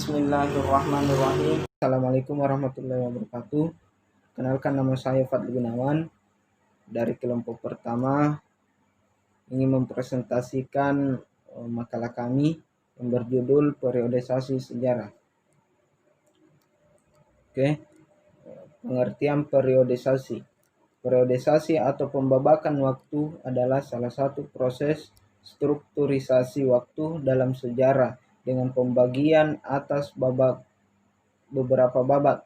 Bismillahirrahmanirrahim. Assalamualaikum warahmatullahi wabarakatuh. Kenalkan, nama saya Fadli Gunawan dari kelompok pertama. Ingin mempresentasikan makalah kami yang berjudul periodisasi sejarah. Pengertian periodisasi. Periodisasi atau pembabakan waktu adalah salah satu proses strukturisasi waktu dalam sejarah dengan pembagian atas beberapa babak,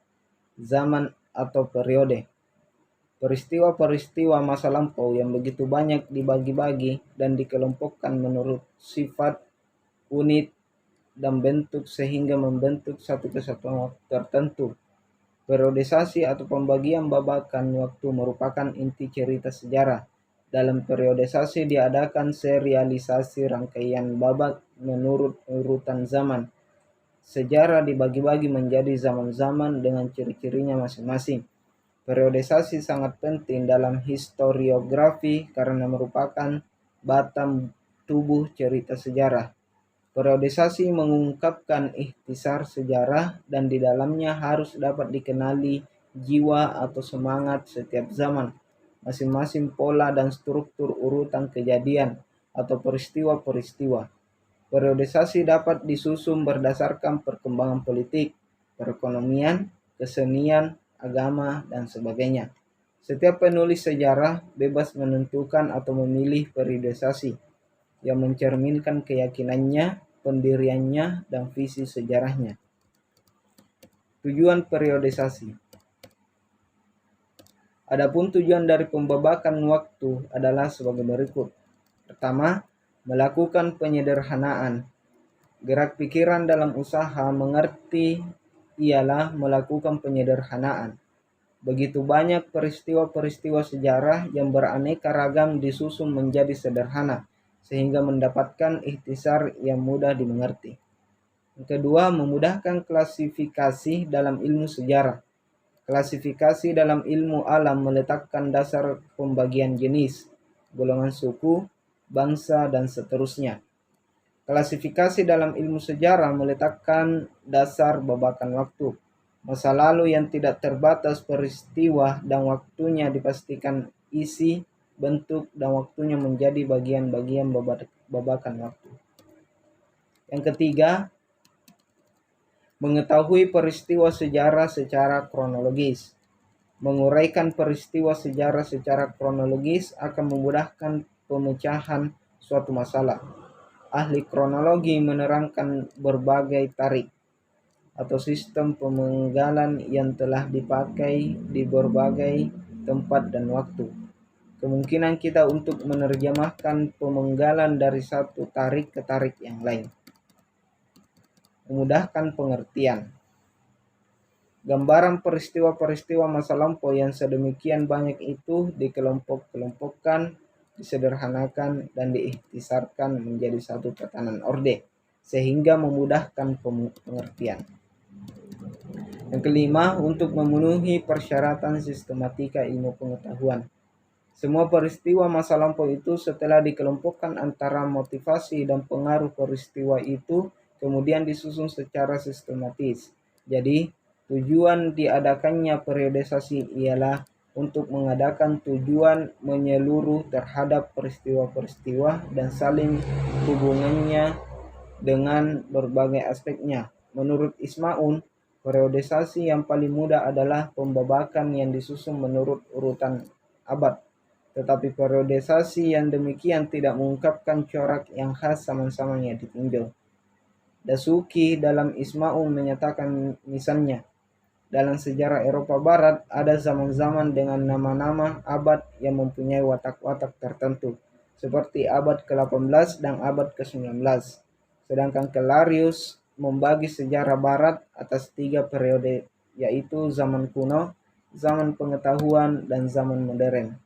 zaman atau periode. Peristiwa-peristiwa masa lampau yang begitu banyak dibagi-bagi dan dikelompokkan menurut sifat, unit, dan bentuk sehingga membentuk satu kesatuan waktu tertentu. Periodisasi atau pembagian babakan waktu merupakan inti cerita sejarah. Dalam periodisasi diadakan serialisasi rangkaian babak menurut urutan zaman. Sejarah dibagi-bagi menjadi zaman-zaman dengan ciri-cirinya masing-masing. Periodisasi sangat penting dalam historiografi karena merupakan batam tubuh cerita sejarah. Periodisasi mengungkapkan ikhtisar sejarah dan di dalamnya harus dapat dikenali jiwa atau semangat setiap zaman, masing-masing pola dan struktur urutan kejadian atau peristiwa-peristiwa. Periodisasi dapat disusun berdasarkan perkembangan politik, perekonomian, kesenian, agama, dan sebagainya. Setiap penulis sejarah bebas menentukan atau memilih periodisasi yang mencerminkan keyakinannya, pendiriannya, dan visi sejarahnya. Tujuan periodisasi. Adapun tujuan dari pembabakan waktu adalah sebagai berikut. Pertama, melakukan penyederhanaan. Gerak pikiran dalam usaha mengerti ialah melakukan penyederhanaan. Begitu banyak peristiwa-peristiwa sejarah yang beraneka ragam disusun menjadi sederhana, sehingga mendapatkan ikhtisar yang mudah dimengerti. Yang kedua, memudahkan klasifikasi dalam ilmu sejarah. Klasifikasi dalam ilmu alam meletakkan dasar pembagian jenis, golongan suku, bangsa, dan seterusnya. Klasifikasi dalam ilmu sejarah meletakkan dasar babakan waktu. Masa lalu yang tidak terbatas peristiwa dan waktunya dipastikan isi, bentuk, dan waktunya menjadi bagian-bagian babakan waktu. Yang ketiga, mengetahui peristiwa sejarah secara kronologis. Menguraikan peristiwa sejarah secara kronologis akan memudahkan pemecahan suatu masalah. Ahli kronologi menerangkan berbagai tarik atau sistem pemenggalan yang telah dipakai di berbagai tempat dan waktu. Kemungkinan kita untuk menerjemahkan pemenggalan dari satu tarik ke tarik yang lain. Memudahkan pengertian. Gambaran peristiwa-peristiwa masa lampau yang sedemikian banyak itu dikelompok-kelompokkan, disederhanakan, dan diikhtisarkan menjadi satu tatanan orde, sehingga memudahkan pengertian. Yang kelima, untuk memenuhi persyaratan sistematika ilmu pengetahuan. Semua peristiwa masa lampau itu setelah dikelompokkan antara motivasi dan pengaruh peristiwa itu kemudian disusun secara sistematis. Jadi, tujuan diadakannya periodisasi ialah untuk mengadakan tujuan menyeluruh terhadap peristiwa-peristiwa dan saling hubungannya dengan berbagai aspeknya. Menurut Ismaun, periodisasi yang paling mudah adalah pembabakan yang disusun menurut urutan abad. Tetapi periodisasi yang demikian tidak mengungkapkan corak yang khas sama-sama yang ditinjau. Dasuki dalam Ismaun menyatakan misalnya, dalam sejarah Eropa Barat ada zaman-zaman dengan nama-nama abad yang mempunyai watak-watak tertentu, seperti abad ke-18 dan abad ke-19. Sedangkan Clarius membagi sejarah Barat atas 3 periode, yaitu zaman kuno, zaman pengetahuan, dan zaman modern.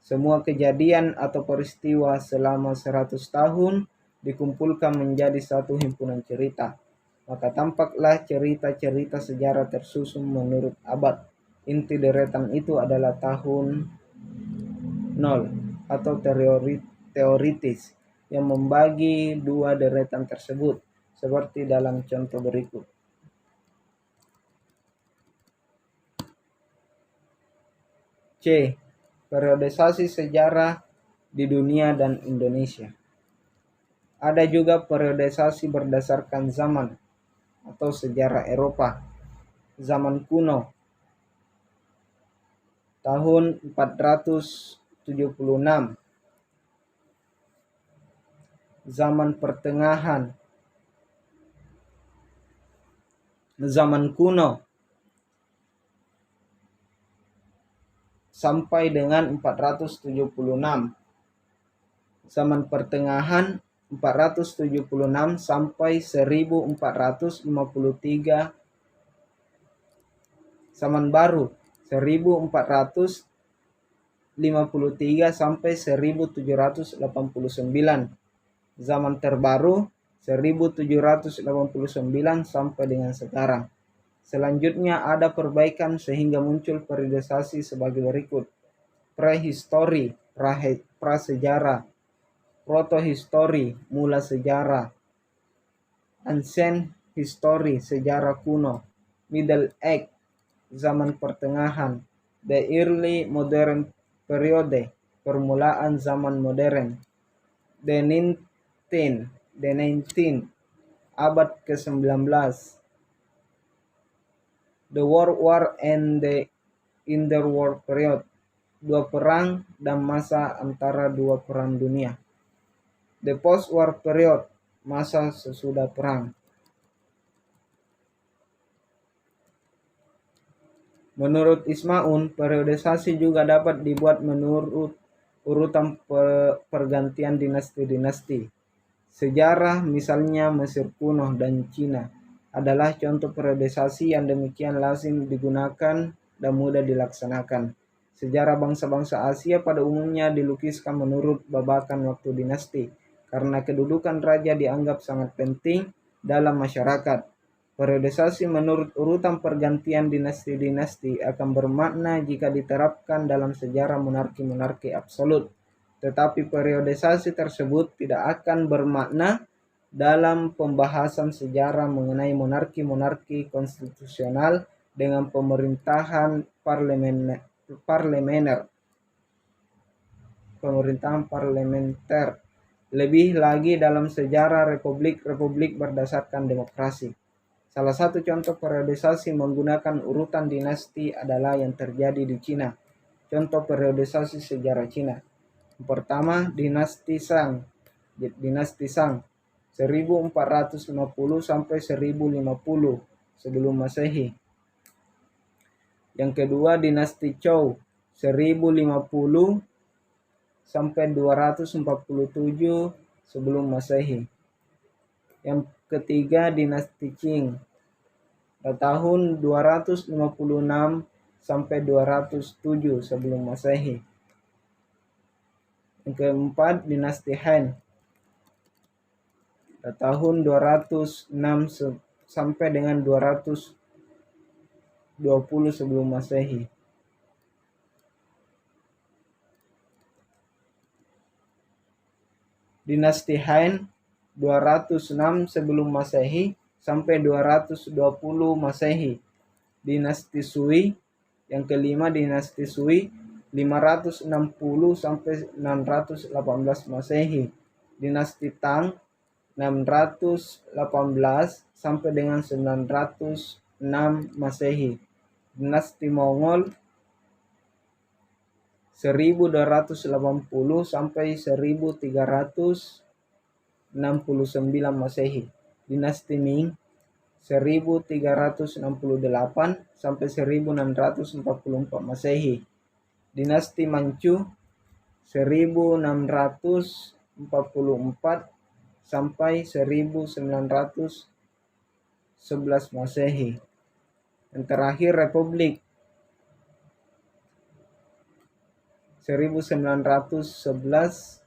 Semua kejadian atau peristiwa selama 100 tahun dikumpulkan menjadi satu himpunan cerita. Maka tampaklah cerita-cerita sejarah tersusun menurut abad. Inti deretan itu adalah tahun 0 atau teoritis yang membagi 2 deretan tersebut, seperti dalam contoh berikut. C. Periodisasi sejarah di dunia dan Indonesia. Ada juga periodisasi berdasarkan zaman atau sejarah Eropa. Zaman kuno tahun 476. Zaman pertengahan, zaman kuno sampai dengan 476. Zaman pertengahan 476 sampai 1453. Zaman baru 1453 sampai 1789. Zaman terbaru 1789 sampai dengan sekarang. Selanjutnya ada perbaikan sehingga muncul periodisasi sebagai berikut. Prehistori, prasejarah. Protohistory, mula sejarah. Ancient history, sejarah kuno. Middle age, zaman pertengahan. The early modern period, permulaan zaman modern. The 19, abad ke-19. The World War and the Interwar period, dua perang dan masa antara dua perang dunia. The post-war period, masa sesudah perang. Menurut Ismaun, periodisasi juga dapat dibuat menurut urutan pergantian dinasti-dinasti. Sejarah misalnya Mesir kuno dan Cina adalah contoh periodisasi yang demikian lazim digunakan dan mudah dilaksanakan. Sejarah bangsa-bangsa Asia pada umumnya dilukiskan menurut babakan waktu dinasti, karena kedudukan raja dianggap sangat penting dalam masyarakat. Periodisasi menurut urutan pergantian dinasti-dinasti akan bermakna jika diterapkan dalam sejarah monarki-monarki absolut. Tetapi periodisasi tersebut tidak akan bermakna dalam pembahasan sejarah mengenai monarki-monarki konstitusional dengan pemerintahan parlementer. Lebih lagi dalam sejarah republik-republik berdasarkan demokrasi. Salah satu contoh periodisasi menggunakan urutan dinasti adalah yang terjadi di Cina. Contoh periodisasi sejarah Cina. Yang pertama, dinasti Shang 1450 sampai 1050 sebelum Masehi. Yang kedua, dinasti Zhou 1050 sampai 247 sebelum Masehi. Yang ketiga, dinasti Qing tahun 256 sampai 207 sebelum Masehi. Yang keempat, dinasti Han tahun 206 sampai dengan 220 sebelum Masehi. Dinasti Han 206 sebelum Masehi sampai 220 Masehi. Dinasti Sui, yang kelima dinasti Sui 560 sampai 618 Masehi. Dinasti Tang 618 sampai dengan 906 Masehi. Dinasti Mongol 1280 sampai 1369 Masehi. Dinasti Ming 1368 sampai 1644 Masehi. Dinasti Manchu 1644 sampai 1911 Masehi. Yang terakhir Republik 1911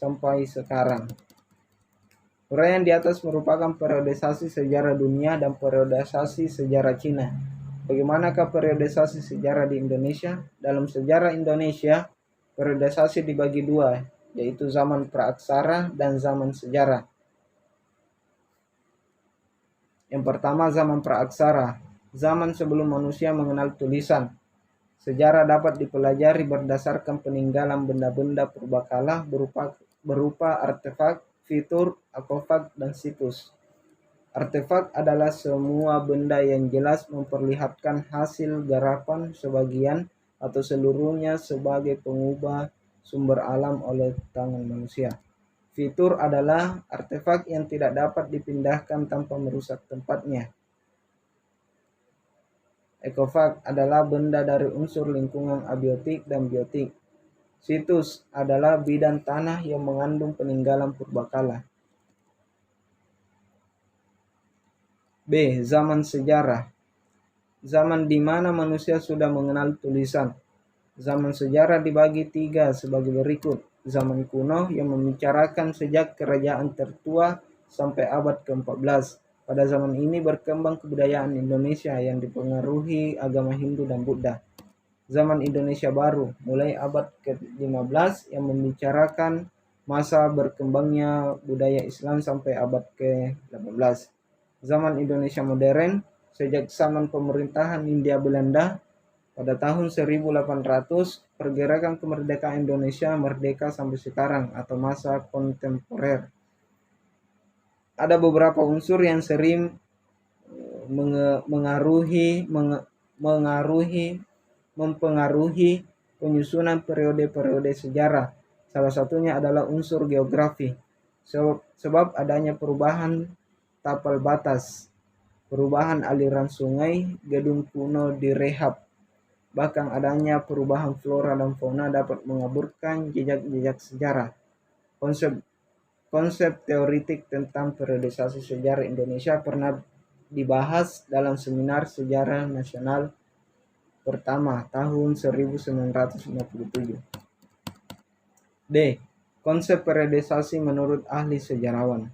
sampai sekarang. Uraian di atas merupakan periodisasi sejarah dunia dan periodisasi sejarah Cina. Bagaimanakah periodisasi sejarah di Indonesia? Dalam sejarah Indonesia, periodisasi dibagi dua, yaitu zaman praaksara dan zaman sejarah. Yang pertama, zaman praaksara, zaman sebelum manusia mengenal tulisan. Sejarah dapat dipelajari berdasarkan peninggalan benda-benda purbakala berupa artefak, fitur, akofag, dan situs. Artefak adalah semua benda yang jelas memperlihatkan hasil garapan sebagian atau seluruhnya sebagai pengubah sumber alam oleh tangan manusia. Fitur adalah artefak yang tidak dapat dipindahkan tanpa merusak tempatnya. Ekofag adalah benda dari unsur lingkungan abiotik dan biotik. Situs adalah bidang tanah yang mengandung peninggalan purbakala. B. Zaman sejarah. Zaman di mana manusia sudah mengenal tulisan. Zaman sejarah dibagi 3 sebagai berikut. Zaman kuno yang membicarakan sejak kerajaan tertua sampai abad ke-14. Pada zaman ini berkembang kebudayaan Indonesia yang dipengaruhi agama Hindu dan Buddha. Zaman Indonesia baru mulai abad ke-15 yang membicarakan masa berkembangnya budaya Islam sampai abad ke-18. Zaman Indonesia modern sejak zaman pemerintahan Hindia Belanda pada tahun 1800, pergerakan kemerdekaan Indonesia merdeka sampai sekarang atau masa kontemporer. Ada beberapa unsur yang sering mempengaruhi penyusunan periode-periode sejarah. Salah satunya adalah unsur geografi. Sebab adanya perubahan tapal batas, perubahan aliran sungai, gedung kuno direhab. Bahkan adanya perubahan flora dan fauna dapat mengaburkan jejak-jejak sejarah. Konsep teoritik tentang periodisasi sejarah Indonesia pernah dibahas dalam seminar sejarah nasional pertama tahun 1957. D. Konsep periodisasi menurut ahli sejarawan.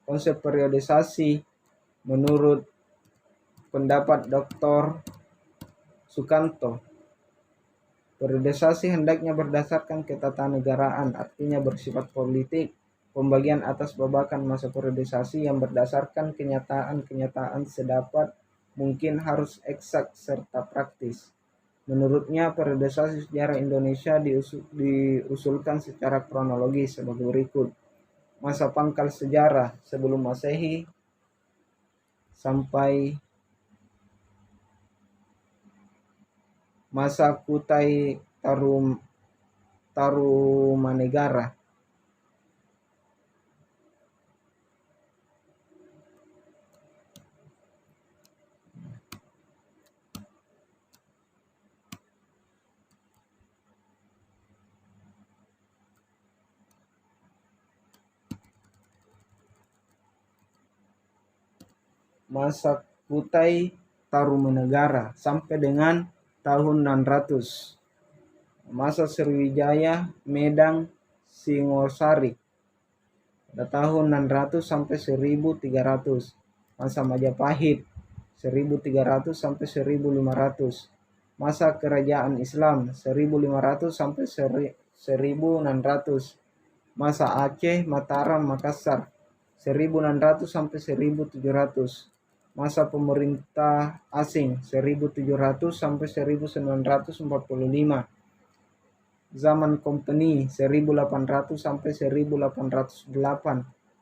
Konsep periodisasi menurut pendapat Dr. Sukanto, periodisasi hendaknya berdasarkan ketatanegaraan, artinya bersifat politik. Pembagian atas babakan masa periodisasi yang berdasarkan kenyataan-kenyataan sedapat mungkin harus eksak serta praktis. Menurutnya, periodisasi sejarah Indonesia diusulkan secara kronologis sebagai berikut. Masa pangkal sejarah sebelum Masehi sampai masa Kutai Tarumanegara. Masa Kutai Tarumanegara sampai dengan tahun 600. Masa Sriwijaya Medang Singosari pada tahun 600 sampai 1300. Masa Majapahit 1300 sampai 1500. Masa Kerajaan Islam 1500 sampai 1600. Masa Aceh Mataram Makassar 1600 sampai 1700. Masa pemerintah asing 1700 sampai 1945. Zaman Kompeni 1800 sampai 1808.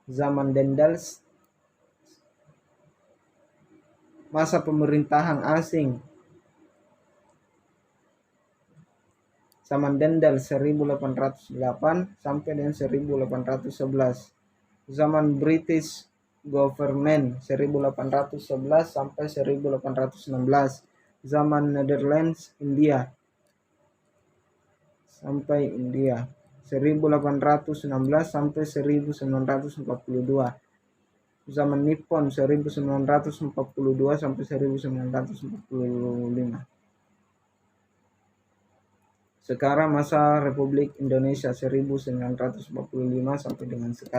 Zaman Dendels. Masa pemerintahan asing zaman Dendel 1808 sampai dengan 1811. Zaman British Government 1811 sampai 1816. Zaman Netherlands India sampai 1816 sampai 1942. Zaman Nippon 1942 sampai 1945. Sekarang masa Republik Indonesia 1945 sampai dengan sekarang.